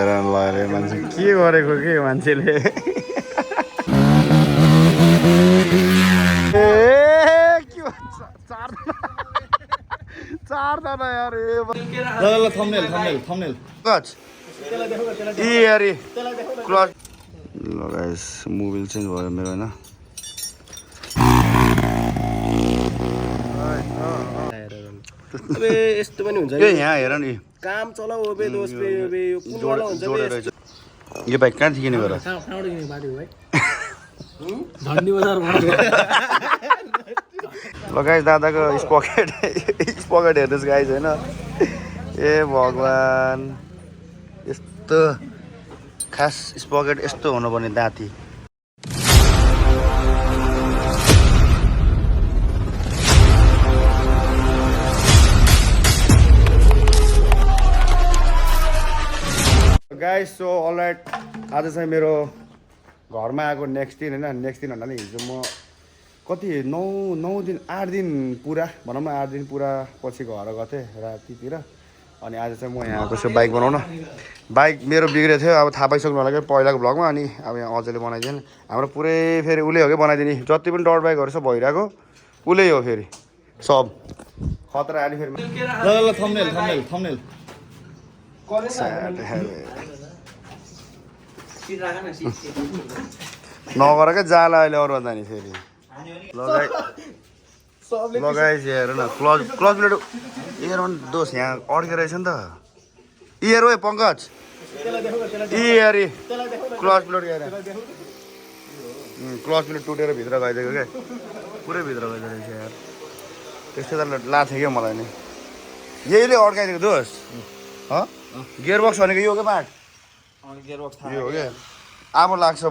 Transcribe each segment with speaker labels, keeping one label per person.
Speaker 1: मान्छे के गरेको के मान्छेले चारजना यार ल थम्बनेल थम्बनेल थम्बनेल कच इ यार क्लच ल गाइस मोबाइल चेन्ज भयो मेरो हैन
Speaker 2: अबे यस्तो पनि हुन्छ
Speaker 1: ए यहाँ हेर नि
Speaker 2: काम चलाउ ओबे दोस पे ओबे यो कुन वाला हुन्छ बे
Speaker 1: यो बाइक कहाँ किने गर
Speaker 2: कहाँबाट किने बाटो भाइ झन्डी बजारबाट
Speaker 1: ल गाइस दादाको स्पकेट हेर्नुहोस् गाइस होइन ए भगवान् यस्तो खास स्पकेट यस्तो हुनुपर्ने दाँती गाइस सो अलराइट आज चाहिँ मेरो घरमा आएको नेक्स्ट दिन होइन नेक्स्ट दिन भन्नाले हिजो म कति 9 दिन 8 दिन पुरा भनौँ न 8 दिन पुरा पछि घर गएको थिएँ रातितिर अनि आज चाहिँ म यहाँ आएको छु बाइक बनाउन बाइक मेरो बिग्रेको थियो अब थाहा पाइसक्नु होला कि पहिलाको भ्लगमा अनि अब यहाँ अझैले बनाइदिएन हाम्रो पुरै फेरि उसले हो कि बनाइदिने जति पनि डट बाइकहरू छ भइरहेको उसले हो फेरि सब खतरा आली फेरि ल थम्बनेल थम्बनेल थम्बनेल नगर क्या जाला अहिले अरू भन्दा नि फेरि लगाइस हेर न क्लच प्लेट एयर दोष यहाँ अड्के रहेछ नि त इयर हो पङ्कज इयर क्लच प्लेट क्लच प्लेट टुटेर भित्र गइदिएको क्या पुरै भित्र गइदिएको रहेछ यार त्यस्तै त लाग्थ्यो क्या मलाई नि यहीले अड्काइदिएको दोष गियर बक्स भनेको यो हो क्या पार्ट यो हो क्या अब लाग्छ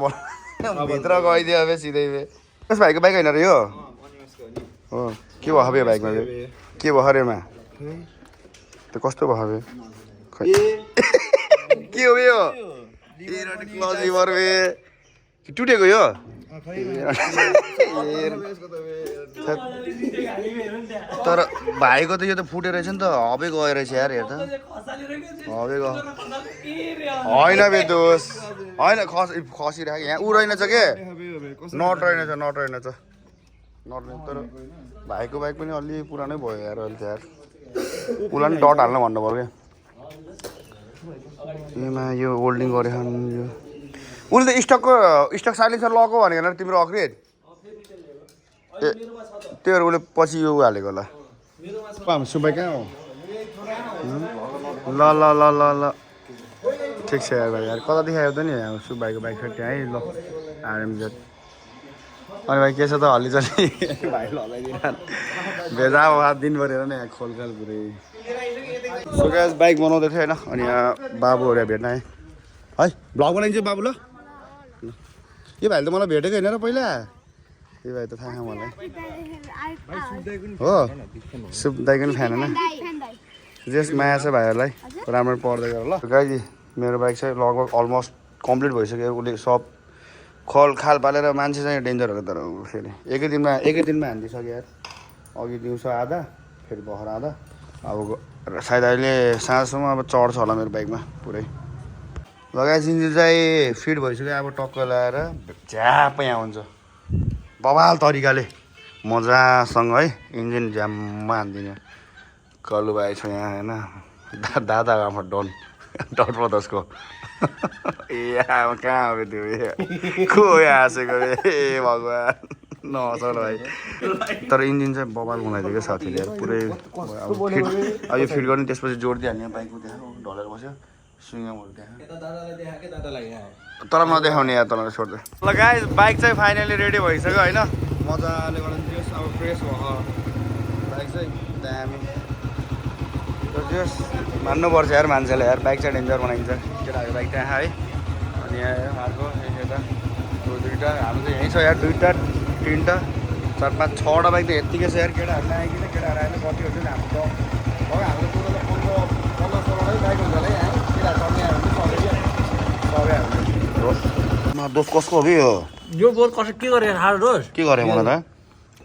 Speaker 1: भित्र गइदियो अब सिधै यस भाइको बाइक होइन र यो हो के भयो बे बाइकमा के भयो अरेमा त कस्तो भयो बे के हो यो क्लच लिभर बे टुटेको यो तर भाइको त यो त फुटेर रहेछ नि त हबे गयो रहेछ यार हेर त हबे गयो होइन बे दोष होइन खसिरहेको यहाँ ऊ रहेनछ के नट रहेनछ तर भाइको बाइक पनि अलि पुरानै भयो यार अहिले त यार उसलाई पनि डट हाल्न भन्नु पऱ्यो क्या यसमा यो होल्डिङ गरेको यो उसले त स्टक साइलेन्सर लगाएको भनेको तिम्रो अग्रेड ए त्यो भएर उसले पछि यो हालेको होला सुबाई कहाँ हो ल ल ल ल ल ठिक छ यार भाइ यार कता देखायो त नि सुबाईको बाइक फेरि त्यहीँ ल आरएमजेड अनि भाइ के छ त हल्लिचल्ली भाइले हल्लाइदिनु भेजा अब दिनभरि हेर न यहाँ खोलखाल पुरै सो गाइस बाइक बनाउँदै थियो होइन अनि यहाँ बाबुहरू भेट्न आएँ है भ्लग बनाइन्छ बाबु ल यो भाइले त मलाई भेटेको होइन र पहिला यो भाइ त थाहा छ मलाई हो सुप दाइको पनि फ्यान होइन जस माया छ भाइहरूलाई राम्रो पढ्दै गर ल गाइज मेरो बाइक चाहिँ लगभग अलमोस्ट कम्प्लिट भइसक्यो उसले सब खल खाल पालेर मान्छे चाहिँ डेन्जर हो तर फेरि एकै दिनमा हानिदिइसक्यो यार अघि दिउँसो आधा फेरि भर्खर आधा अब सायद अहिले साँझसम्म अब चढ्छ होला मेरो बाइकमा पुरै लगाए इन्जिन चाहिँ फिट भइसक्यो अब टक्क लगाएर झ्याप यहाँ हुन्छ बवाल तरिकाले मजासँग है इन्जिन झ्याममा हानिदिने कलु भाइ छ यहाँ होइन दादा आमा डट प्रदर्शको ए अब कहाँ हो त्यो को हाँसेको ए भगवान् नहसाउ भाइ तर इन्जिन चाहिँ बवाल बनाइदिएको साथीले पुरै अब फिट अब यो फिट गर्ने त्यसपछि जोड दिइहाल्ने बाइकको त्यहाँ ढलेर बस्यो सुइङहरू त्यहाँ तर नदेखाउने या तँलाई छोड्दै ल गाइस बाइक चाहिँ फाइनली रेडी भइसक्यो होइन मजाले बनाइदियोस् अब फ्रेस भयो बाइक चाहिँ दामी जस मान्नुपर्छ यार मान्छेले यार बाइक चाहिँ डेन्जर बनाइन्छ केटाहरूको बाइक त्यहाँ है अनि यहाँ अर्को यता दुईवटा हाम्रो चाहिँ यहीँ छ यार दुईवटा तिनवटा 4 5 6वटा बाइक त यत्तिकै छ यार केटाहरूले आइकन केटाहरू आएन कति हुन्छ नि हाम्रो हाम्रो टोटल 15 16वटै बाइक हुन्छ होला है केटाहरू चढ्ने आयो भने सबै दोष कसको हो कि
Speaker 2: यो बोर्ड कसो के गरे हार्ड दोष
Speaker 1: के गरे मलाई त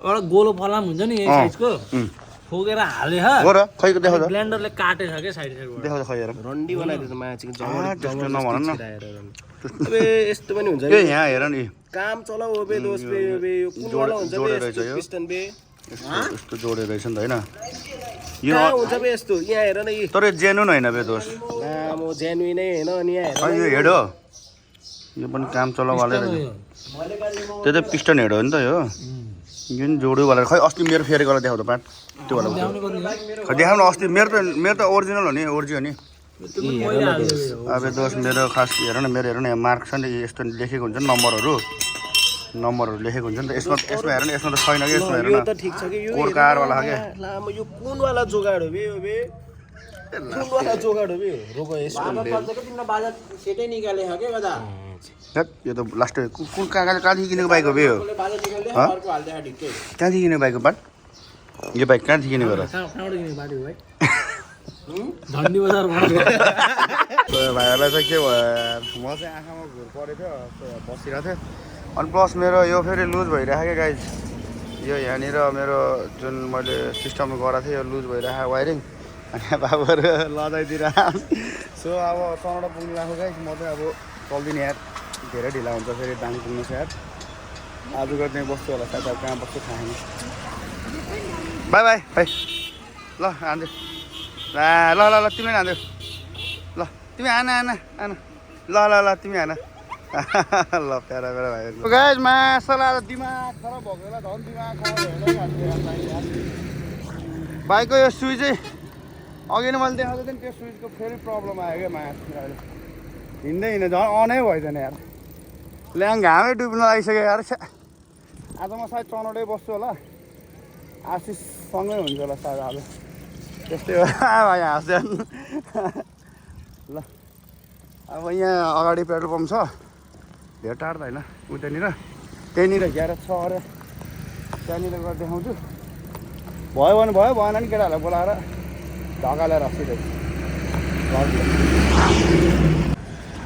Speaker 2: एउटा गोलो फलाम हुन्छ नि यही साइजको ठोकेर हाले
Speaker 1: हो र खै देखाउ त
Speaker 2: ब्लेन्डरले काटेछ के साइड साइडबाट
Speaker 1: देखाउ त खै हेर
Speaker 3: रन्डी बनाइदिएछ माछाको
Speaker 1: त्यस्तो नभन न
Speaker 3: अबे यस्तो पनि हुन्छ
Speaker 1: ए यहाँ हेर नि
Speaker 3: काम चलाउ ओबे दोस बे ओबे यो कुन वाला हुन्छ बे
Speaker 1: जोडेर रहेछ यो।
Speaker 3: पिस्टन बे
Speaker 1: यस्तो जोडेर रहेछ नि त होइन यो
Speaker 3: कहाँ हुन्छ बे यस्तो यहाँ हेर न यी
Speaker 1: तर जेन्युन होइन बे दोष
Speaker 3: लामो जेन्युनै हैन अनि यहाँ हेर
Speaker 1: खै यो हेड हो यो पनि काम चलाउवाले रहेछ त्यो त पिस्टन हेड हो नि त यो यो नि जोड्यो वाला खै अस्ति मेरो फेरेकोलाई देखाउ त पाट त्यो वाला खै देखाउन अस्ति मेरो त ओरिजिनल हो नि ओरिजिन हो नि अब दोष मेरो खास हेर न मेरो हेर न यहाँ मार्क छ नि यस्तो लेखेको हुन्छ नि नम्बरहरू लेखेको हुन्छ नि त यसमा हेर न यसमा त छैन कि यसमा हेर
Speaker 3: यो
Speaker 1: न
Speaker 3: त ठीक छ कि यो
Speaker 1: कोड कारवाला के
Speaker 3: लामो यो कुन वाला जोगाड हो बे यो बे कुन वाला जोगाड हो बे रोको यसको
Speaker 1: हैट, यो त लास्ट कुन कहाँदेखि किनेको बाइक हो बे यो कहाँदेखि किनेको बाइक हो पाट यो बाइक कहाँदेखि किनेको र
Speaker 2: झन्डी बजार
Speaker 1: भाइहरूलाई चाहिँ के भयो म चाहिँ आँखामा घुर परेको थियो बसिरहेको थिएँ अनि प्लस मेरो यो फेरि लुज भइरहेको क्या गाइज यो यहाँनिर मेरो जुन मैले सिस्टममा गराएको थिएँ यो लुज भइरहेको वायरिङ अनि बाबुहरू लजाइदिएर सो अब तनबाट पुग्नु लाग्यो गाइज म चाहिँ अब चल्दिनँ यार धेरै ढिला हुन्छ फेरि दाङ पुग्नु छ यार आज गर्ने बस्छु होला सायद अब कहाँ बस्छु थाहा छैन बाई बाई भाइ ल आन्छु ल ल ल तिमी हान्देऊ ल तिमी आन ल ल ल तिमी हान ल प्यारा प्यारा भाइ गाइस मासला दिमाग खराब भएको बेला झन् दिमाग खराब बाइकको यो स्विच चाहिँ अघि नै मैले देखाएको थिएँ नि त्यो स्विचको फेरि प्रब्लम आयो क्या मास हिँड्दै झन् अनै भइदिएन यार ल्याङ घामै डुब्न लागिसक्यो यार आज म सायद चनौटै बस्छु होला आशिषसँगै हुन्छ होला सायद आज त्यस्तै हो भाइ हाँस्दै ल अब यहाँ अगाडि पेट्रोल पम्प छ धेरै टाढो त होइन उतानिर त्यहीँनिर ग्यारेज छ अरे त्यहाँनिर गएर देखाउँछु भयो भने भयो भएन नि केटाहरूलाई बोलाएर ढकालेर सिधै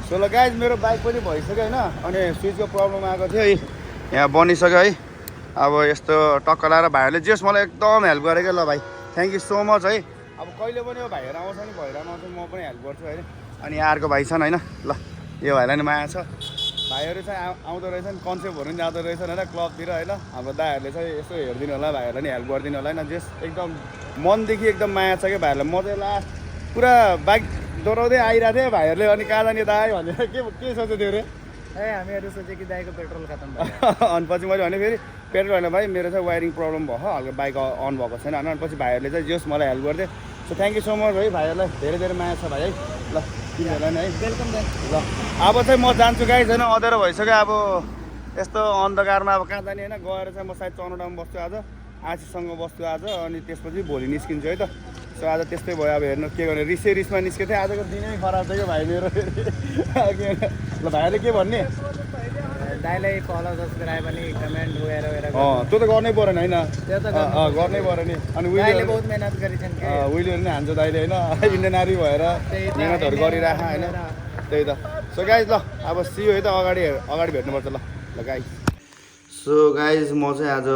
Speaker 1: सो ल गाइज मेरो बाइक पनि भइसक्यो होइन अनि स्विचको प्रब्लम आएको थियो है यहाँ बनिसक्यो है अब यस्तो टक्क लाएर भाइहरूले जेस मलाई एकदम हेल्प गरेको ल भाइ थ्याङ्क यू सो मच है अब कहिले पनि यो भाइहरू आउँछ नि भइरहेको आउँछ म पनि हेल्प गर्छु होइन अनि अर्को भाइ छन् होइन ल यो भाइलाई नि माया छ भाइहरू चाहिँ आउँदो रहेछ नि कन्सेप्टहरू पनि जाँदो रहेछ होइन क्लबतिर होइन हाम्रो दाइहरूले चाहिँ यसो हेरिदिनु होला भाइहरूलाई नि हेल्प गरिदिनु होला होइन जेस एकदम मनदेखि एकदम माया छ क्या भाइहरूलाई म चाहिँ लास्ट पुरा बाइक दोहोऱ्याउँदै आइरहेको थिएँ भाइहरूले अनि कहाँ जाने दाइ भनेर के सोचेको थियो अरे
Speaker 3: ए हामीहरू सोचे कि दाइको पेट्रोल खतम
Speaker 1: अनि पछि मैले भने फेरि पेट्रोल होइन भाइ मेरो चाहिँ वायरिङ प्रब्लम भयो हल्का बाइक अन भएको छैन होइन अनि पछि भाइहरूले चाहिँ जस मलाई हेल्प गरिदियो so thank you so much है भाइहरूलाई धेरै धेरै माया छ भाइ है ल तिमीहरूलाई नि है
Speaker 3: वेलकम दाइ
Speaker 1: ल अब चाहिँ म जान्छु गाई छैन अँध्यारो भइसक्यो अब यस्तो अन्धकारमा अब कहाँ जाने होइन गएर चाहिँ म सायद चनौटामा बस्छु आज आशिषसँग बस्छु आज अनि त्यसपछि भोलि निस्किन्छु है त सो आज त्यस्तै भयो अब हेर्नु के गर्ने रिसमा निस्केको थिएँ आजको दिनै खराब छ क्या भाइ मेरो ल भाइले के भन्ने
Speaker 3: दाइलाई फलो सब्सक्राइब पनि कमेन्ट वगैरह
Speaker 1: त्यो त गर्नै परेन होइन
Speaker 3: त्यो त
Speaker 1: गर्नै पऱ्यो नि अनि
Speaker 3: दाइले बहुत मेहनत गरिछन् के
Speaker 1: विलिहरू नि हान्छ दाइले होइन इन्डियन आर्मी भएर मेहनतहरू गरिराख होइन त्यही त सो गाइज ल अब सियो है त अगाडि भेट्नुपर्छ ल गाइज सो गाइज म चाहिँ आज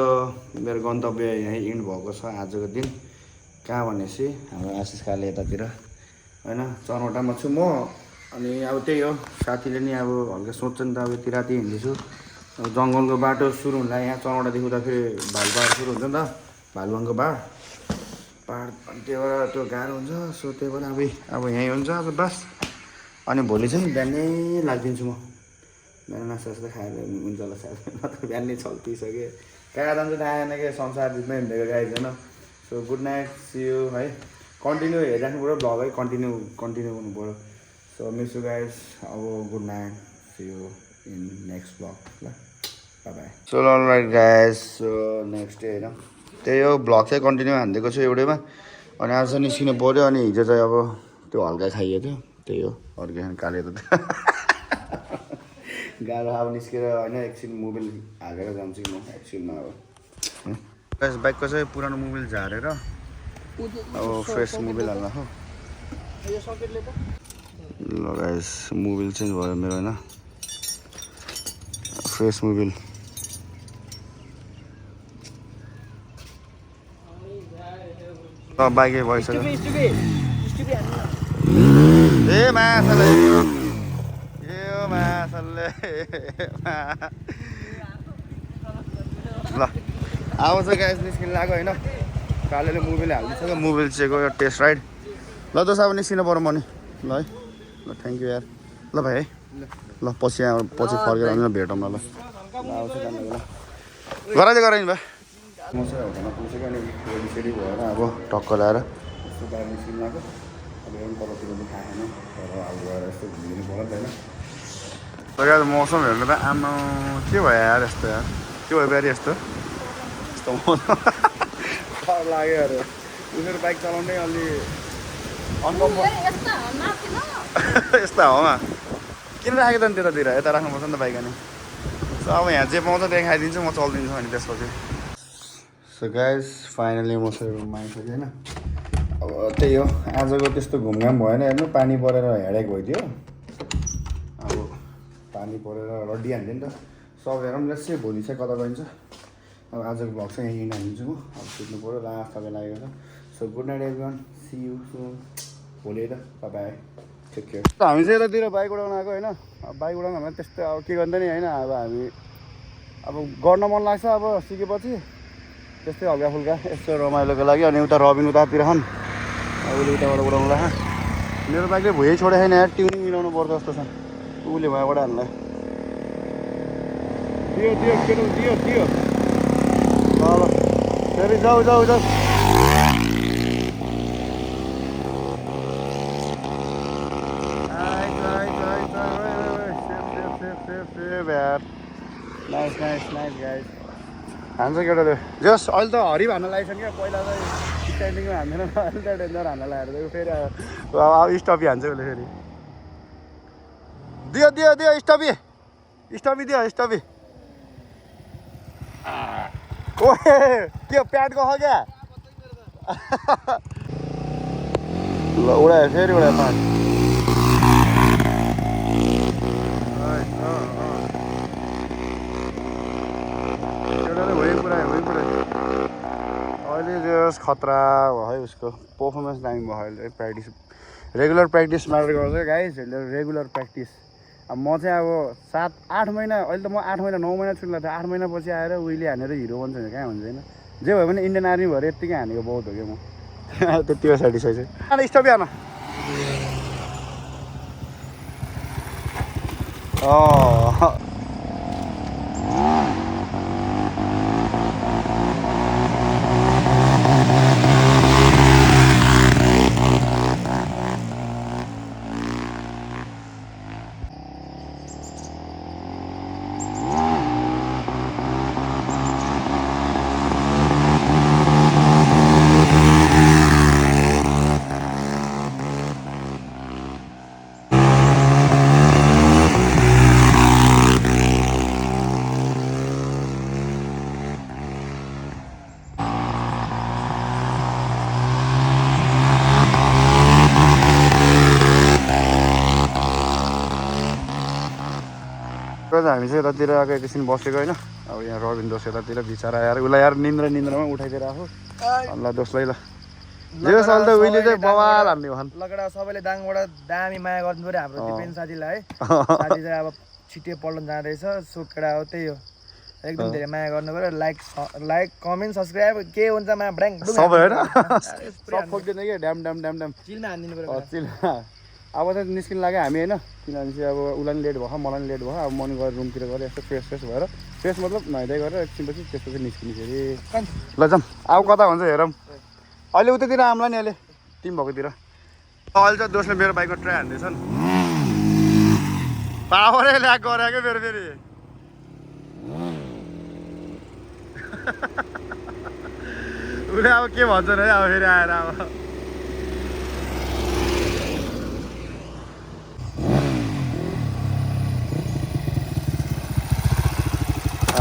Speaker 1: मेरो गन्तव्य यहीँ इन्ड भएको छ आजको दिन कहाँ भनेपछि हाम्रो आशिष काले यतातिर होइन चनौटामा छु म अनि अब त्यही हो साथीले नि अब हल्का सोध्छ नि त अब यति राति हिँड्दैछु अब जङ्गलको बाटो सुरु हुँदा यहाँ चनौटादेखि उता फेरि भालुपाहाड सुरु हुन्छ नि त भालुवाङको पाहाड अनि त्यही भएर त्यो गाह्रो हुन्छ सो त्यही भएर अब यहीँ हुन्छ अब बस अनि भोलि चाहिँ बिहानै लाग्दिन्छु म बिहान नास्ता खाएर हुन्छ होला सायद नत्र बिहानै छल्पिसकेँ कहाँ जान्छ थाहा आएन कि संसार जित्नै हिँडेको गाई छैन so good night see you है कन्टिन्यू हेरिराख्नु पऱ्यो भ्लग है कन्टिन्यू गर्नु पऱ्यो सो मिस यू गाइज अब good night see you in next vlog ल bye so right guys so next day होइन त्यही हो ब्लग चाहिँ कन्टिन्यू हानिदिएको छु एउटैमा अनि आज चाहिँ निस्किनु पऱ्यो अनि हिजो चाहिँ अब त्यो हल्का खाइएको थियो त्यही हो अर्को काले त गाह्रो अब निस्केर होइन एकछिन मोबाइल हालेर जान्छु म एकछिनमा अब बाइकको चाहिँ पुरानो मोबाइल झारेर अब फ्रेस मोबाइल हाल्न हो ल गाइस मोबाइल चेन्ज भयो मेरो होइन फ्रेस मोबाइल बाइकै भइसक्यो
Speaker 3: स्टुपी
Speaker 1: ए मासले ए मासले ल आउँछ गाइस निस्किन लाग्यो होइन कालेले मुभीले हालिदिइसक्यो मुभी चेको यो टेस्ट राइड ल दोस् अब निस्किनु पऱ्यो म नि ल है ल थ्याङ्क यू यार ल भाइ है ल पछि फर्केर आउनु भेटौँ न ल आउँछ जानु ल गराइदिनु भाइ म चाहिँ होटलमा पुगेको अनि रेडी भएर अब टक्क ल्याएर यस्तो बाहिर निस्किनु लाग्यो अब एउटा तलतिर पनि खाएन तर अब गएर यस्तो घुमिदिनु पऱ्यो नि त होइन मौसम हेर्नु त आमा के भयो यार यस्तो यार के भयो बिहारी यस्तो यस्तो मौसम डर लाग्यो अरे उसरी बाइक चलाउँदै अलि यस्ता होमा किन राखेको त नि त्यतातिर यता राख्नुपर्छ नि त बाइक अनि अब यहाँ जे पाउँछ देखाइदिन्छु म चलिदिन्छु अनि त्यसपछि सो गाइस फाइनली म चाहिँ रुममा आइसकेँ होइन अब त्यही हो आजको त्यस्तो घुमघाम भएन हेर्नु पानी परेर हेडेक भइदियो अब पानी परेर रड्डी हान्थ्यो नि त सब हेरौँ जस्तै भोलि चाहिँ कता गइन्छ अब आजको भ्लग चाहिँ यहीँ हालिदिन्छु म अब सुत्नु पऱ्यो लास्ट तपाईँ लागेको छ so good night everyone see you so भोलि त बाई टेक केयर हामी चाहिँ यतातिर बाइक उडाउन आएको होइन अब बाइक उडाउनु हामीलाई त्यस्तो अब के गर्दा नि होइन अब हामी अब गर्न मन लाग्छ अब सिकेपछि त्यस्तै हल्का फुल्का यस्तो रमाइलोको लागि अनि उता रबिन उतातिर छन् अब उसले उताबाट उडाउँला मेरो बाइकले भुइँ छोडे छैन यार ट्युनिङ मिलाउनु पर्छ जस्तो छ उसले भएबाट हामीलाई दियो दियो केटो दियो दियो ल फेरि जाऊ जाऊ जाऊ नाइस नाइस नाइस गाइस हान्छ केटाले जस अहिले त हरिब हान्न लागिसक्यो पहिला चाहिँ स्ट्यान्डिङमा हान्दैन अहिले त डेन्जर हान्न लगाएर फेरि अब स्टपी हान्छ उसले फेरि दियो दियो दियो स्टपी स्टपी दियो स्टपी ओए के प्याडको ख क्या ल उडायो फेरि उडायो पाँच अहिले जस खतरा भयो है उसको पर्फर्मेन्स दामी भयो अहिले प्र्याक्टिस रेगुलर प्र्याक्टिस म्याटर गर्छ गाइस रेगुलर प्र्याक्टिस अब म चाहिँ अब 7-8 महिना अहिले त म 8 महिना 9 महिना छुट्ला थियो 8 महिना पछि आएर उहिले हानेर हिरो बन्छ भने कहाँ हुन्छ होइन जे भयो भने इन्डियन आर्मी भएर यत्तिकै हानेको बहुत हो क्या म त्यतिको सेटिस्फाई चाहिँ अनि स्टप आन हामी चाहिँ यतातिर आएको एकैछिन बसेको होइन अब यहाँ रबिन दोष यतातिर बिचरा आएर उसलाई यार निन्द्रामा उठाइदिएर आएको ल दोषलाई ल जे अहिले त उहिले चाहिँ बवाल हान्ने भन्
Speaker 3: लगडा सबैले दाङबाट दामी माया गर्नु पऱ्यो हाम्रो दिपेन साथीलाई है साथी चाहिँ अब छिट्टै पल्टन जाँदैछ सो केटा हो त्यही हो एकदम धेरै माया गर्नु पऱ्यो लाइक कमेन्ट सब्सक्राइब के हुन्छ माया ब्राङ
Speaker 1: सबै होइन सब फोक्दैन कि ड्याम ड्याम ड्याम ड्याम
Speaker 3: चिलमा हानिदिनु पऱ्यो
Speaker 1: चिलमा अब चाहिँ निस्किनु लाग्यो हामी होइन किनभने चाहिँ अब उसलाई पनि लेट भयो मलाई पनि लेट भयो अब मर्निङ गएर रुमतिर गएर यस्तो फ्रेस भएर फ्रेस मतलब नुहाइदै गरेर एकछिनपछि त्यसपछि निस्किनु फेरि ल जाऊँ अब कता हुन्छ हेरौँ अहिले उतातिर आउँला नि अहिले तिमी भएकोतिर अहिले चाहिँ दोस्रो मेरो बाइकको ट्राई हान्दैछन् पावरै ल्याक गरे क्या मेरो फेरि उसले अब के भन्छन् है अब फेरि आएर अब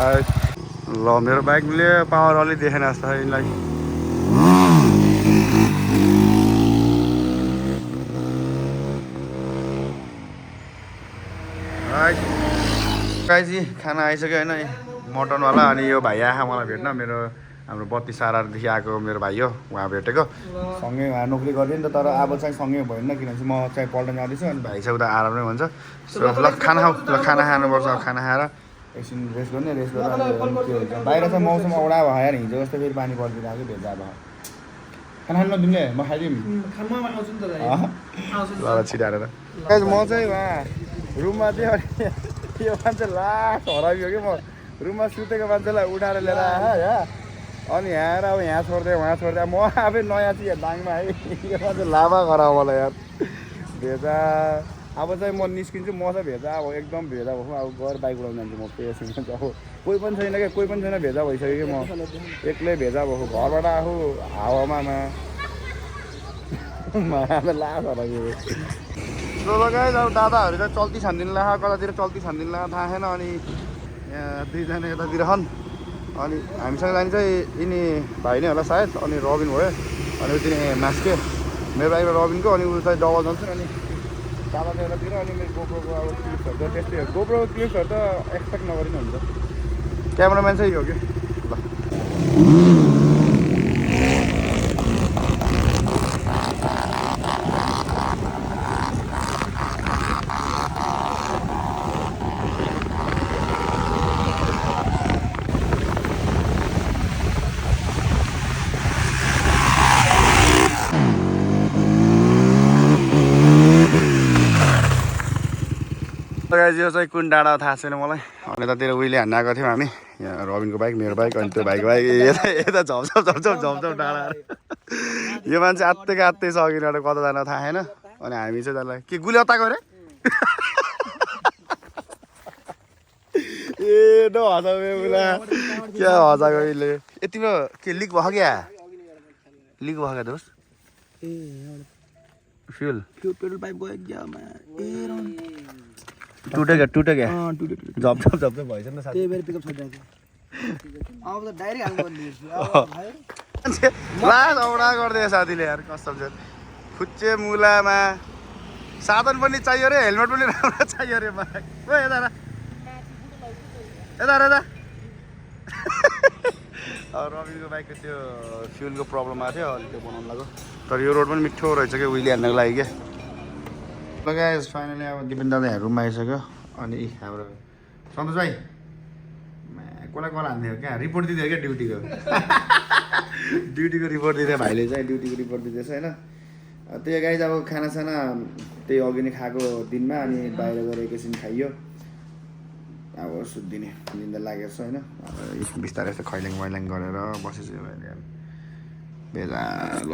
Speaker 1: ल मेरो बाइकले पावर अलि देखेन जस्तो छ यिनलाई गाइजी खाना आइसक्यो होइन मटनवाला अनि यो भाइ आँखा मलाई भेट्न मेरो हाम्रो बत्ती सारादेखि आएको मेरो भाइ हो उहाँ भेटेको सँगै उहाँ नोकरी गर्थ्यो नि त तर अब चाहिँ सँगै भएन किनभने म चाहिँ पल्टन जाँदैछु अनि भाइ चाहिँ उता आराम नै हुन्छ ल खाना खाऊ ल खाना खानुपर्छ खाना खाएर एकछिन रेस्ट गर्ने रेस्ट गरेर के हुन्छ बाहिर चाहिँ मौसम औडा भयो यार हिजो जस्तो फेरि पानी परिदिरहेको आएको भेजा भयो खाना खानु तिमीले म खाइदिउँ ल छिटाएर म चाहिँ उहाँ रुममा चाहिँ यो मान्छे लास्ट हराइयो कि म रुममा सुतेको मान्छेलाई उठाएर लिएर आएँ यहाँ अनि यहाँ अब यहाँ छोड्दै उहाँ छोड्दै म आफै नयाँ चिज दाङमा है यो मान्छे लाभा गराऊ मलाई यार भेजा अब चाहिँ म निस्किन्छु म चाहिँ भेजा अब एकदम भेजा भएको अब गएर बाइक उडाउनु जान्छु म पेसेन्ट अब कोही पनि छैन क्या कोही पनि छैन भेजा भइसक्यो कि म एक्लै भेजा भएको घरबाट आफू हावामा लास हराइयो गाइस अब दादाहरू चाहिँ चल्ती छान्दिन ला कतातिर चल्ती छान्दिन ला थाहा छैन अनि यहाँ दुईजना यतातिर छन् अनि हामीसँग जाने चाहिँ यिनी भाइ नै होला सायद अनि रबिन भयो अनि उति मास्के मेरो बाइक रबिनको अनि ऊ चाहिँ डबल जान्छन् अनि दादा चाहिँ यतातिर अनि मेरो गोप्रोको अब क्लिप्सहरू त त्यस्तै हो गोप्रोको क्लिप्सहरू त एक्सपेक्ट नगरिनु हुन्छ क्यामेराम्यान चाहिँ हो कि ल यो चाहिँ कुन डाँडा थाहा छैन मलाई अनि यतातिर उहिले हान्न आएको थियौँ हामी यहाँ रबिनको बाइक मेरो बाइक अनि त्यो बाइक यता यता झपझप डाँडा यो मान्छे आत्तै सकिन कता जान थाहा छैन अनि हामी चाहिँ त्यसलाई के गुली हत्ता गरे ए न हजाउला क्या हजाको अहिले ए तिम्रो के लिक भयो क्या लिक भयो क्या दोस्त फ्युल
Speaker 3: पेट्रोल पाइप गयो एकदम
Speaker 1: टुट्यो क्या झप भएछ नि त
Speaker 3: त्यही भएर पिकअप छोडिरहेको अब त डाइरेक्ट हाल्नु पर्ने
Speaker 1: लास औडा गरिदियो साथीले यार कसम छ खुच्चे मुलामा साधन पनि चाहियो रे हेलमेट पनि राम्रो चाहियो रे बाइक ओ यता रबिनको बाइकको त्यो फ्युलको प्रब्लम आएको थियो अलिक त्यो बनाउनु लाग्यो तर यो रोड पनि मिठो रहेछ क्या उहिले हान्नको लागि क्या गाइस फाइनली अब दिपेन दादा यहाँ रुममा आइसक्यो अनि हाम्रो सन्तोष भाइ कसलाई कल हान्थ्यो क्या रिपोर्ट दिँदै क्या ड्युटीको रिपोर्ट दिँदै भाइले चाहिँ ड्युटीको रिपोर्ट दिँदैछ होइन त्यही गाइस अब खानासाना त्यही अघि नै खाएको दिनमा अनि बाहिर गएर एकैछिन खाइयो अब सुत्दिने निन्दा लागेको छ होइन अब बिस्तारै यस्तो खैल्याङ मैल्याङ गरेर बसेछु भाइले भेजा ल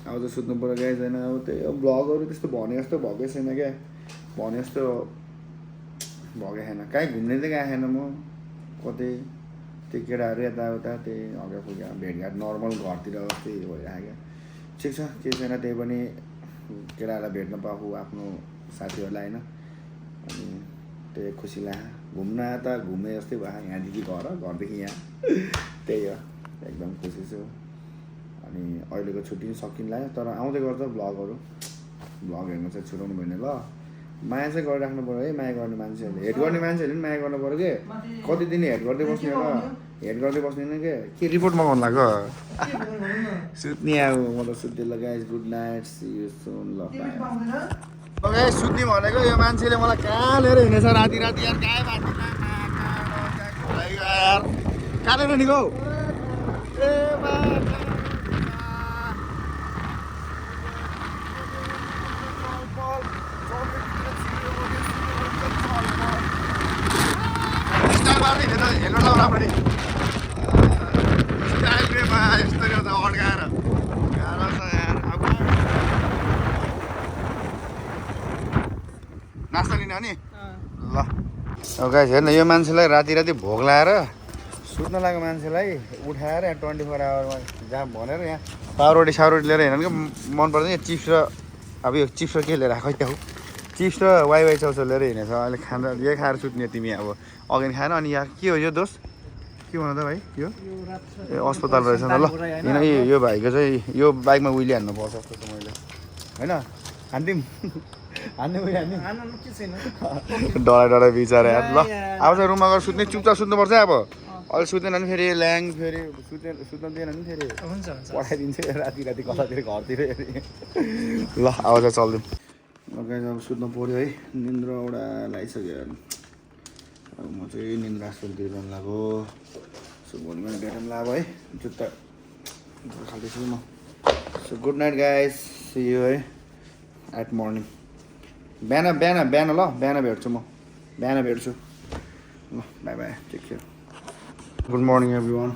Speaker 1: अब त सुत्नु पऱ्यो गाइस होइन अब त्यही ब्लगहरू त्यस्तो भने जस्तो भएकै छैन क्या भने जस्तो भएकै छैन कहीँ घुम्ने चाहिँ गएको छैन म कतै त्यो केटाहरू यताउता त्यही हग्गाफुग्गा भेटघाट नर्मल घरतिर त्यही भइरहेको क्या ठिक छ केही छैन त्यही पनि केटाहरूलाई भेट्न पाएको आफ्नो साथीहरूलाई होइन अनि त्यही खुसी लाग्यो घुम्न त घुम्ने जस्तै भयो यहाँदेखि घरदेखि यहाँ त्यही हो एकदम खुसी छु अनि अहिलेको छुट्टी पनि सकिन लाग्यो तर आउँदै गर्छ भ्लग हेर्नु चाहिँ छुटाउनु भएन ल माया चाहिँ गरिराख्नु पऱ्यो है माया गर्ने मान्छेहरूले हेड गर्ने मान्छेहरूले पनि माया गर्नु पऱ्यो कि कति दिन हेड गर्दै बस्ने र हेड गर्दै बस्दैन के रिपोर्ट मगाउनु लाग्यो सुत्ने अब म त सुत्दै ल guys good night see you soon ल बाई सुत्ने भनेको यो मान्छेले मलाई कहाँ लिएर हिँडेछ राति यार गाय बाँधिन यार कहाँ लिएर हिँडेको ए बा हेल्मेट लाउनु पऱ्यो यस्तो त अड्काएर गाह्रो छ यार नास्ता लिने हो नि ल अब गाइस हेर्न यो मान्छेलाई राति भोक लगाएर सुत्न लागेको मान्छेलाई उठाएर यहाँ 24 आवरमा जहाँ भनेर यहाँ पाउरोटी साउरोटी लिएर हिँड्नु क्या मन पर्दैन यहाँ चिप्स र अब यो चिप्स र के लिएर खै त्यहाँ चिप्स र वाइवाई चाउचाउ लिएर हिँडेछ अहिले खाना यही खाएर सुत्ने तिमी अब अघि खाएन अनि यहाँ के हो यो दोस्त के भन्नु त भाइ यो ए अस्पताल रहेछ नि ल यो भाइको चाहिँ यो बाइकमा उहिले हान्नु पर्छ जस्तो छ मैले होइन हान्दिउँ हान्ने डराइ बिचारा यार ल अब चाहिँ रुममा गएर सुत्ने चुपचाप सुत्नुपर्छ अब अहिले सुतेन भने फेरि ल्याङ फेरि सुत्न दिएन भने फेरि
Speaker 3: हुन्छ हुन्छ
Speaker 1: पठाइदिन्छु राति राति कतातिर घरतिर ल अब चाहिँ चल्दिउँ लगाएर अब सुत्नु पऱ्यो है निन्द्रा एउटा लगाइसक्यो अब म चाहिँ निन्द्रा सुत्तिर जानु लाग्यो सो भोलि मैले भेटौँ लाग्यो है जुत्ता खाल्दैछु म so good night guys see you है एट मर्निङ बिहान ल बिहान भेट्छु म बिहान भेट्छु ल bye bye take care good morning everyone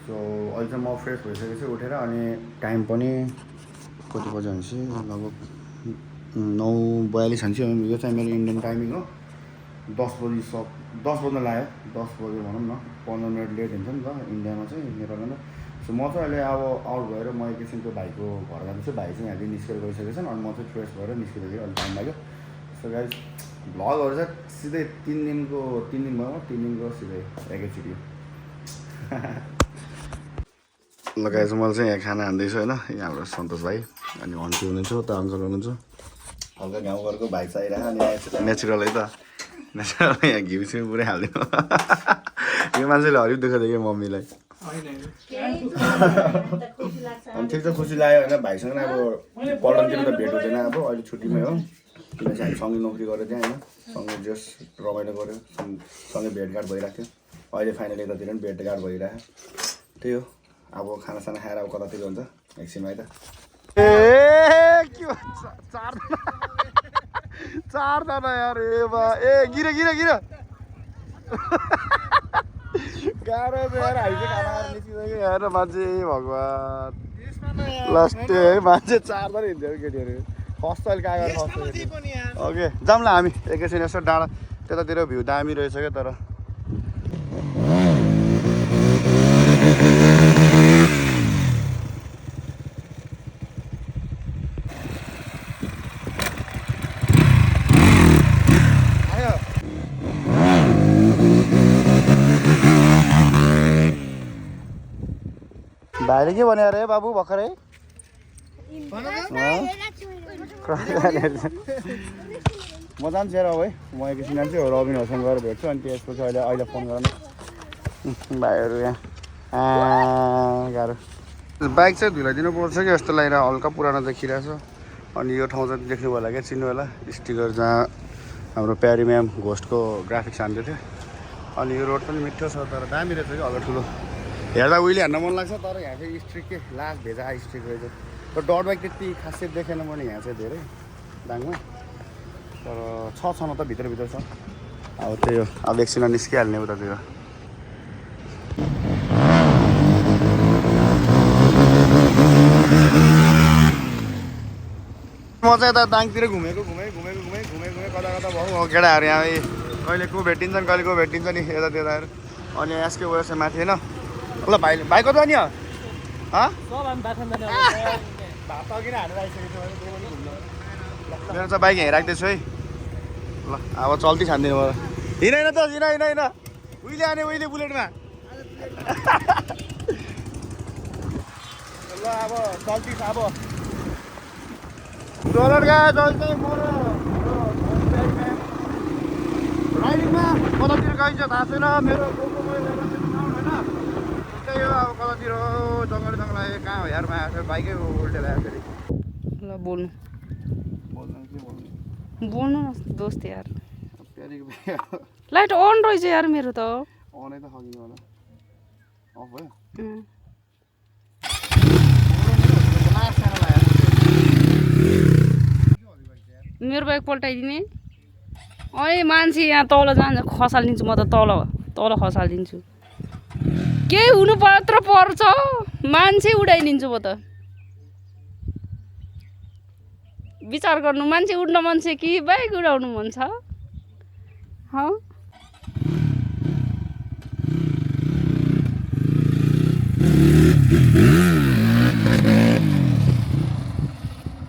Speaker 1: so अहिले चाहिँ म फ्रेस भइसकेको छु उठेर अनि टाइम पनि कति बजी भनेपछि लगभग 9:42 हुन्छ यो चाहिँ मेरो इन्डियन टाइमिङ हो 10 बज्न लाग्यो 10 बजे भनौँ न 15 मिनट लेट हुन्छ नि त इन्डियामा चाहिँ नेपालमा सो म चाहिँ अहिले अब आउट भएर म एकैछिनको भाइको घर जाँदैछु भाइ चाहिँ यहाँदेखि निस्केर गइसकेको छ अनि म चाहिँ फ्रेस भएर निस्किँदै अलिक टाइम लाग्यो सो गाइस भ्लगहरू चाहिँ सिधै 3 दिन भयो 3 दिनको सिधै एकैचोटि ल गाइस मैले चाहिँ यहाँ खाना हान्दैछु होइन यहाँ हाम्रो सन्तोष भाइ अनि आन्टी हुनुहुन्छ त अङ्कल हुनुहुन्छ हल्का गाउँघरको भाइ चाहिँ आइरहेको अनि नेचुरल है त नेचुरल यहाँ घिउ सिउ पुरै हालिदिनु यो मान्छेले हरियो दुःख दियो मम्मीलाई अनि ठिक छ खुसी लाग्यो होइन भाइसँग अब पल्टनतिर त भेट हुँदैन अब अहिले छुट्टीमै हो किनकि हामी सँगै नोकरी गरेर चाहिँ होइन सँगै जस रमाइलो गऱ्यो सँगै भेटघाट भइरहेको थियो अहिले फाइनली यतातिर पनि भेटघाट भइरहेको त्यही हो अब खानासाना खाएर अब कतातिर हुन्छ एकछिन है त ए के भन्छ चारजना यार ए बा ए गिर गाह्रो छ यार हामीले खाना खाएर निस्किँदै यार मान्छे भगवान् लास्ट है मान्छे चारजना हिँड्थ्यो केटीहरू फर्स्ट अहिले कागज फर्स्ट ओके जाऊँ ल हामी एकैछिन यसो डाँडा त्यतातिर भ्यू दामी रहेछ क्या तर भाइले के भन्यो अरे बाबु भर्खरै म जान्छु यार अब है म एकैछिन जान्छु रबिनहरूसँग गएर भेट्छु अनि त्यसपछि अहिले फोन गर न भाइहरू यहाँ गाह्रो बाइक चाहिँ धुलाइदिनु पर्छ कि जस्तो लागेर हल्का पुरानो देखिरहेछ अनि यो ठाउँ चाहिँ देख्नु होला क्या चिन्नु होला स्टिकर जहाँ हाम्रो प्यारी म्याम घोस्टको ग्राफिक्स हान्दै थियो अनि यो रोड पनि मिठो छ तर दामी रहेछ कि हल्का ठुलो हेर्दा उहिले हान्न मन लाग्छ तर यहाँ चाहिँ स्ट्रिक के लास्ट भेजा स्ट्रिक रहेछ तर डट बाइक त्यति खासियत देखेन मैले यहाँ चाहिँ धेरै दाङमा तर छ न त भित्र छ अब त्यही हो अब एकछिन निस्किहाल्ने उतातिर म चाहिँ यता दाङतिर घुमेको कता भयो केटाहरू यहाँ कहिले को भेटिन्छन् कहिले को भेटिन्छ नि यता त्यताहरू अनि एसके वेयर चाहिँ माथि होइन ल भाइ कता नि मेरो चाहिँ बाइक यहीँ राख्दैछु है ल अब चल्ती छान्दिनु भयो हिँड त हिँड उहिले आने उहिले बुलेटमा ल अब चल्ती छ अब राइडिङमा कतातिर गइन्छ थाहा छैन मेरो त्यही हो अब कतातिर जङ्गल कहाँ हो यारमा आएको बाइकै उल्टे लाग्यो फेरि
Speaker 2: ल बोल्नु न दोस्त यार लाइट अन रहेछ यार मेरो त
Speaker 1: अनै त सकिनु होला अफ भयो
Speaker 2: मेरो बाइक पल्टाइदिने अँ मान्छे यहाँ तल जान्छ खसालिदिन्छु म त तल खसालिदिन्छु केही हुनु मात्र पर्छ मान्छे उडाइदिन्छु म त विचार गर्नु मान्छे उड्न मन छ कि बाइक उडाउनु मन छ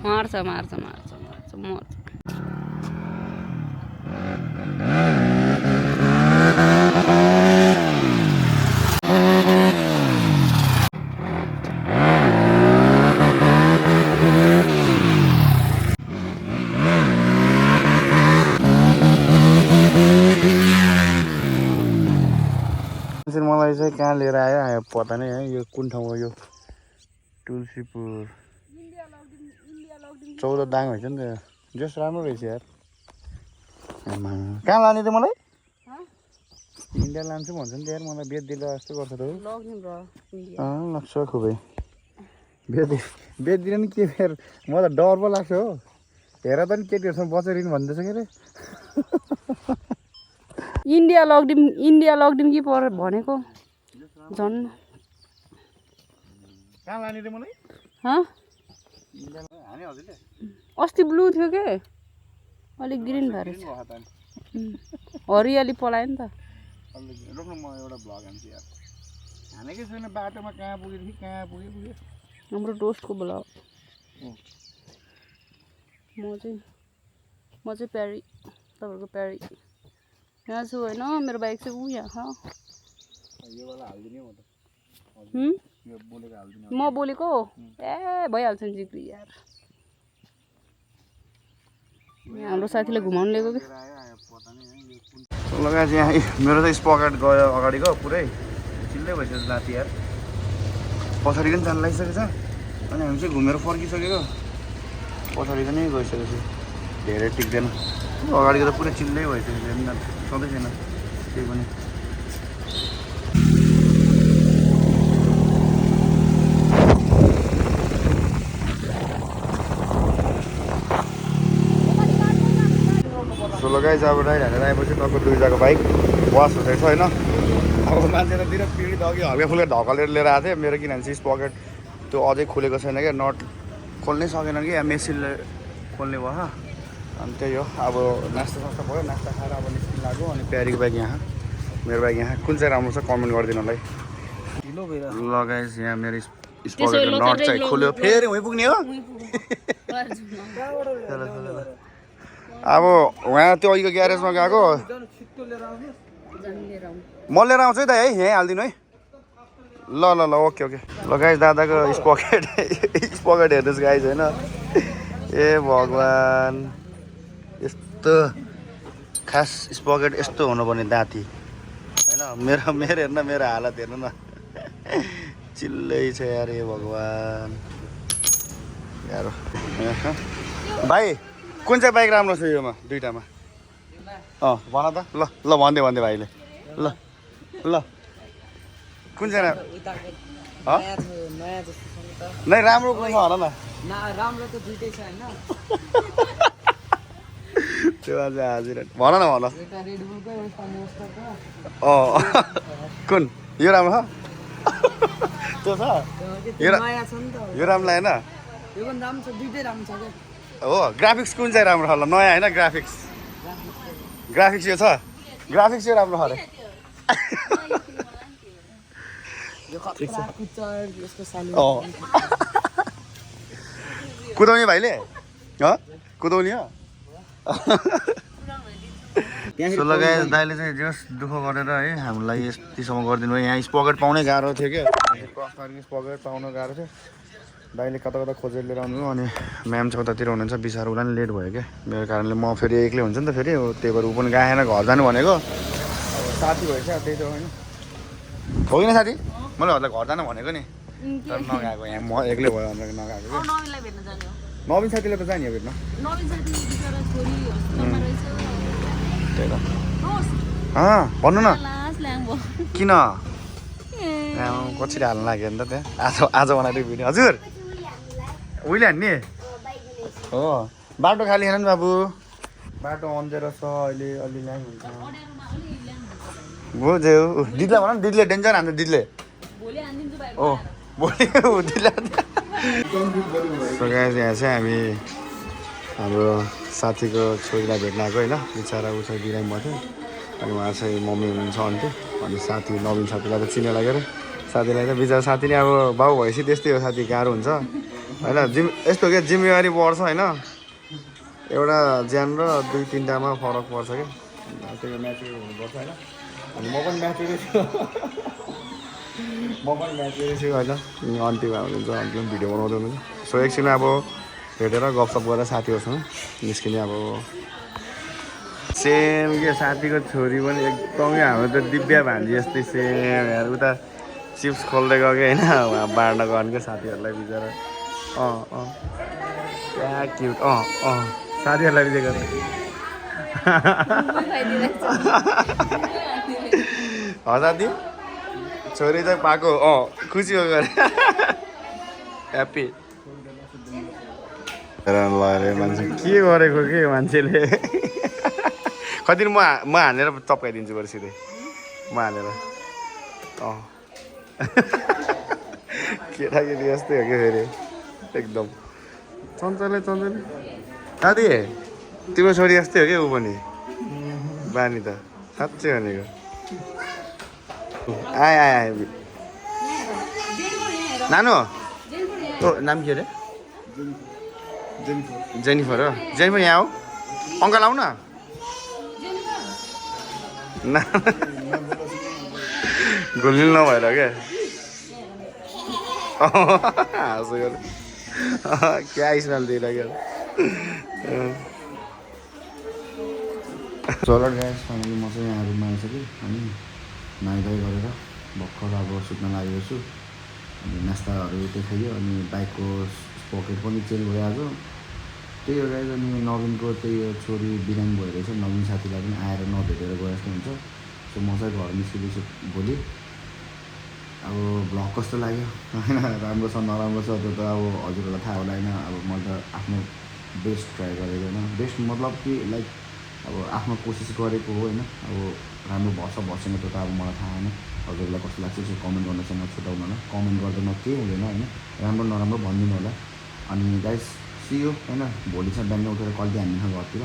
Speaker 2: मार्छ मर्छ
Speaker 1: मलाई चाहिँ कहाँ लिएर आयो पत्ता नै है यो कुन ठाउँ हो यो तुलसीपुर 14 दाङ हुन्छ नि त जस राम्रो रहेछ यार कहाँ लाने त मलाई इन्डिया लान्छु भन्छ नि त यार मलाई बेच्दिला जस्तो गर्छ त लाग्छ खुबै बेच्दिन नि के यार म त डर पो लाग्छ हो हेर त नि केटीहरूसँग बचेर भन्दैछ के अरे
Speaker 2: इन्डिया लग्दिम कि पर भनेको झन्
Speaker 1: कहाँ लाने रे मलाई
Speaker 2: अस्ति ब्लू थियो के अलिक ग्रिन भएर हरियाली पलायो नि त
Speaker 1: रोक्नु म एउटा भ्लग हान्छु यार हानेकै छैन बाटोमा कहाँ पुगेदेखि कहाँ पुग्यो
Speaker 2: हाम्रो डोस्टको ब्लग म चाहिँ प्यारी तपाईँहरूको प्यारी यहाँ छु होइन मेरो बाइक चाहिँ ऊ यहाँ म बोलेको ए भइहाल्छ नि जिग्री यार हाम्रो साथीले घुमाउनु लिएको कि
Speaker 1: लगाएपछि यहाँ मेरो चाहिँ स्पकेट गयो अगाडिको पुरै चिल्लै भइसक्यो लाती यार पछाडि पनि जान लागिसकेको छ अनि हामी चाहिँ घुमेर फर्किसकेको पछाडि पनि गइसकेको छु धेरै टिक्दैन अगाडिको त पुरै चिल्लै भइसक्यो सधैँ छैन केही पनि लगाइज अब राइड हालेर आएपछि तपाईँको दुईजनाको बाइक वास हुँदैछ होइन अब मान्छे त दिन पिँढी अघि हल्का फुल्का ढकलेर लिएर आएको थिएँ मेरो किनभने सिस पकेट त्यो अझै खुलेको छैन क्या नट खोल्नै सकेन कि या मेसिनले खोल्ने भयो अनि त्यही हो अब नास्ता भयो नास्ता खाएर अब निस्किनु लाग्यो अनि प्यारीको बाइक यहाँ मेरो बाइक यहाँ कुन चाहिँ राम्रो छ कमेन्ट गरिदिनु होला लगाइज यहाँ मेरो स्पकेट नट चाहिँ खुल्यो फेरि उहीँ पुग्ने हो अब उहाँ त्यो अघिको ग्यारेजमा गएको म लिएर आउँछु है त है यहीँ हालिदिनु है ल ओके ल गाइज दादाको स्पकेट हेर्नुहोस् गाइज होइन ए भगवान् यस्तो खास स्पकेट यस्तो हुनुपर्ने दाँती होइन मेरो हेर्न मेरो हालत हेर्नु न चिल्लै छ यार ए भगवान् यार भाइ कुन चाहिँ बाइक राम्रो छ योमा दुइटामा भन त ल भनिदियो भाइले ल कुन चाहिँ नै राम्रो कुन छ भन न त्यो आज हजुर भन न कुन यो राम्रो छ त्यो छ यो राम्रो लागेन हो ग्राफिक्स कुन चाहिँ राम्रो छ ल नयाँ होइन ग्राफिक्स यो छ ग्राफिक्स यो राम्रो छ अरे कुदाउने भाइले कुदाउने हो सो लगाए दाइले चाहिँ जस दुःख गरेर है हामीलाई यतिसम्म गरिदिनु भयो यहाँ स्पकेट पाउनै गाह्रो थियो क्या स्पकेट पाउनु गाह्रो थियो दाइले कता खोजेर लिएर आउनु अनि म्याम चाहिँ उतातिर हुनुहुन्छ बिचरा उसलाई पनि लेट भयो क्या मेरो कारणले म फेरि एक्लै हुन्छ नि त फेरि त्यही भएर ऊ पनि गएन घर जानु भनेको अब साथी भएछ त्यही त होइन हो कि न साथी मैले हजुरलाई घर जानु भनेको नि तर नगएको यहाँ म एक्लै भयो भनेर नगएको नवीन साथीले त जाने हो भेट्न त्यही त भन्नु न किन कसरी हाल्नु लाग्यो नि त त्यहाँ आज बनाएको भिडियो हजुर उहिले हान्ने हो बाटो खाली छैन नि बाबु बाटो अन्धेरो छ अहिले अलि ल्याङ हुन्छ बुझ्यौ दिदीलाई भन न दिदीले डेन्जर हान्छ दिदीले हो भोलि दिदीले यहाँ चाहिँ हामी हाम्रो साथीको छोरीलाई भेट्न आएको होइन बिचरा ऊ चाहिँ बिरामी भएको थियो अनि उहाँ चाहिँ मम्मी हुनुहुन्छ अन्त अनि साथी नवीन साथीलाई त चिन्ने लागेर साथीलाई त बिचरा साथी नै अब बाउ भएपछि त्यस्तै हो साथी गाह्रो हुन्छ होइन यस्तो के जिम्मेवारी बढ्छ होइन एउटा ज्यान र 2-3टामा फरक पर्छ क्या त्यो म्याचुर हुनुपर्छ होइन अनि म पनि म्याचुरै छु होइन अन्तिमा हुनुहुन्छ अन्तिमा भिडियो बनाउँदै हुनुहुन्छ सो एकछिन अब भेटेर गफसप गरेर साथीहरूसँग निस्किने अब सेम के साथीको छोरी पनि एकदमै हाम्रो त दिव्या भान्जी जस्तै सेम यार उता चिप्स खोल्दै गएको होइन उहाँ बाँड्न गएको साथीहरूलाई बिचरा क्या क्युट साथीहरूलाई बिचरा गरेर साथी छोरी चाहिँ पाएको खुसी हो गरे ह्याप्पी ल मान्छे के गरेको के मान्छेले कति म हानेर चप्काइदिन्छु बरु सिधै म हानेर केटाकेटी जस्तै हो कि फेरि एकदम चञ्चले साथी तिम्रो छोरी जस्तै हो कि ऊ पनि बानी त साँच्चै भनेको आए नानु नाम के अरे जेनिफर हो जेनिफर यहाँ हो अङ्कल आऊ न घुल्नु नभएर क्या हाँसो क्या स्मेल दिइरहेको चल ग्यास फाइनली म चाहिँ यहाँ रुममा आइसकेँ अनि नुहाइधुवाइ गरेर भर्खर अब सुत्न लागेको छु अनि नास्ताहरू त्यही खाइयो अनि बाइकको पकेट पनि चेन्ज भइहाल्छ त्यही हो गाइस अनि नवीनको त्यही छोरी बिरामी भएर रहेछ नवीन साथीलाई पनि आएर नभेटेर गए जस्तो हुन्छ सो म चाहिँ घर निस्किँदैछु भोलि अब भ्लग कस्तो लाग्यो होइन राम्रो छ नराम्रो छ त्यो त अब हजुरहरूलाई थाहा होला होइन अब मैले त आफ्नो बेस्ट ट्राई गरेको होइन बेस्ट मतलब कि लाइक अब आफ्नो कोसिस गरेको हो होइन अब राम्रो भएछ भएन त्यो त अब मलाई थाहा होइन हजुरलाई कस्तो लाग्छ त्यो कमेन्ट गर्न चाहिँ नछुटाउनु होला कमेन्ट गर्दा न केही हुँदैन होइन राम्रो नराम्रो भनिदिनु होला अनि गाइस सियो होइन भोलि चाहिँ बिहान उठेर कल्ती हान्दिनँ घरतिर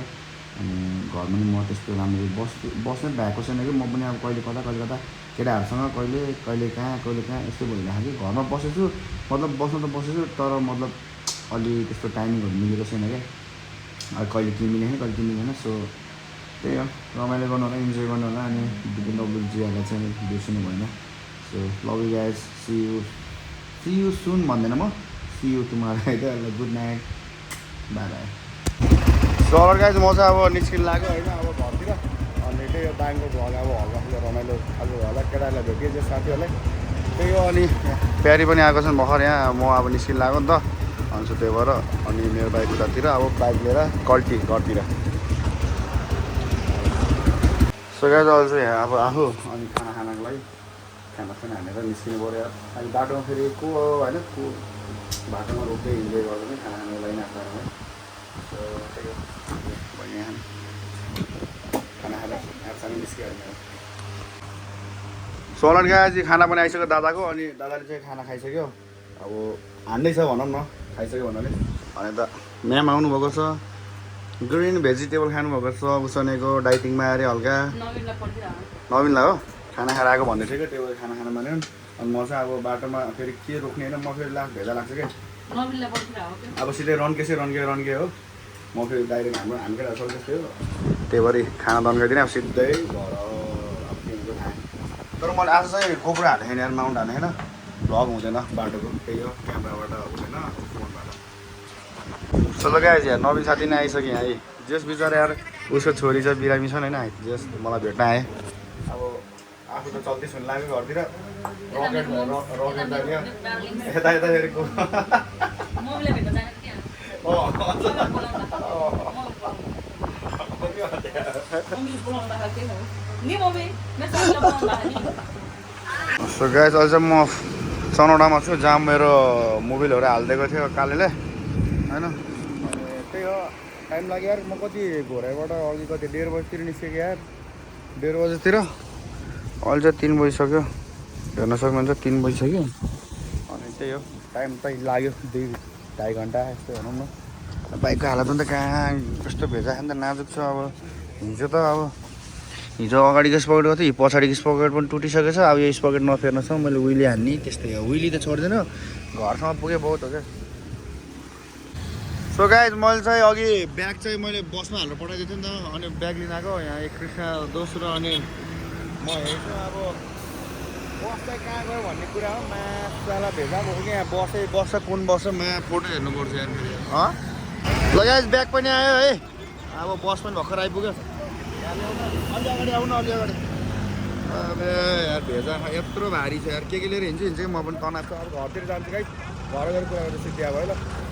Speaker 1: अनि घरमा नि म त्यस्तो राम्रो बस्नै भएको छैन कि म पनि अब कहिले कता केटाहरूसँग कहिले कहाँ यस्तो भइरहेको कि घरमा बसेछु मतलब बस्नु त बसेछु तर मतलब अलि त्यस्तो टाइमिङहरू मिलेको छैन क्या अब कहिले के मिलेन कहिले के मिलेन सो त्यही हो रमाइलो गर्नु होला इन्जोय गर्नु होला अनि जियालाई चाहिँ बिर्सिनु भएन so love you guys see you soon भन्दैन म सी यु टुमारो है त good night bye bye so guys म चाहिँ अब निस्किन लाग्यो होइन अब घरतिर अनि त्यही हो दाङको भ्लग अब हल्का रमाइलो खालको होला केटाहरूलाई भेटियो त्यो साथीहरूलाई त्यही हो अनि प्यारी पनि आएको छन् भर्खर यहाँ म अब निस्किन लाग्यो नि त अनि सो त्यही भएर अनि मेरो बाइक उतातिर अब बाइक लिएर कल्टी घरतिर सो गाइस अहिले चाहिँ यहाँ अब आफू अनि खानाको लागि खाना हानेर निस्किनु पऱ्यो अनि बाटोमा फेरि को होइन को बाटोमा रोक्दै इन्जोय गर्दा पनि खाना खानुको लागि आएको है सो त्यही हो यहाँ खाना खाएर आफूसँग निस्कियो सो अलरेडी गाइस खाना पनि आइसक्यो दादाको अनि दादाले चाहिँ खाना खाइसक्यो अब हान्दैछ भनौँ न खाइसक्यो भन्नाले अनि त म्याम आउनुभएको छ ग्रिन भेजिटेबल खानुभएको छ उसनेको डाइटिङमा अरे हल्का नवीनलाई हो खाना खाएर आएको भन्दै थियो क्या त्यो खाना खान मान्यो अनि म चाहिँ अब बाटोमा फेरि के रोक्ने होइन म फेरि भेजा लाग्छ क्या अब सिधै रन्के हो म फेरि डाइरेक्ट हाम्रो केटा छ त्यस्तै हो त्यही भएर खाना तन्काइदिने अब सिधै घर अब के हुन्छ खाएँ तर मैले आज चाहिँ गोब्रा हालेको छैन यार माउन्ट हालेको छैन भ्लग हुँदैन बाटोको त्यही हो क्यामेराबाट हुँदैन फोनबाट सो गाइस यार नवीन साथी नै आइसक्यो यहाँ है जस बिचरा यार उसको छोरी चाहिँ बिरामी छन् होइन जस मलाई भेट्न आएँ अब आफू त चल्दै सुन्नु लाग्यो घरतिर रकेट लाग्यो यता फेरि सो गाइस अहिले चाहिँ म चनौडामा छु जहाँ मेरो मोबाइलहरू हालिदिएको थियो कालेले होइन त्यही हो टाइम लाग्यो यार म कति घोराइबाट अघि कति 1:30 बजीतिर निस्केको यार 1:30 बजीतिर अहिले चाहिँ 3 बजिसक्यो हेर्न सक्नुहुन्छ 3 बजिसक्यो अनि त्यही हो टाइम त लाग्यो 2-2.5 घन्टा यस्तो भनौँ न बाइकको हालत पनि त कहाँ कस्तो भेजा खान त नाजुक छ अब हिजो अगाडिको स्पकेट गएको थियो पछाडिको स्पकेट पनि टुटिसकेको छ अब यो स्पकेट नफेर्न छ मैले विली हान्ने त्यस्तै हो विली त छोड्दैन घरसम्म पुगेँ बहुत हो क्या सो गाइस मैले चाहिँ अघि ब्याग चाहिँ मैले बसमा हालेर पठाइदिएको थिएँ नि त अनि ब्याग लिन आएको यहाँ एक कृष्ण दोस्रो अनि म हेर्छु अब बस चाहिँ कहाँ गयो भन्ने कुरा हो मासुवाला भेजा भएको कि यहाँ बस्छ कुन बस्छ फोटो हेर्नुपर्छ यार ल गाइस ब्याग पनि आयो है अब बस पनि भर्खर आइपुग्यो अलि अगाडि आउनु अलि अगाडि अबे यार भेजा यत्रो भारी छ यार के लिएर हिँड्छु म पनि तनाव छ अब घरतिर जान्छु गाइस घर गएर कुरा गर्दा सिद्धि भयो ल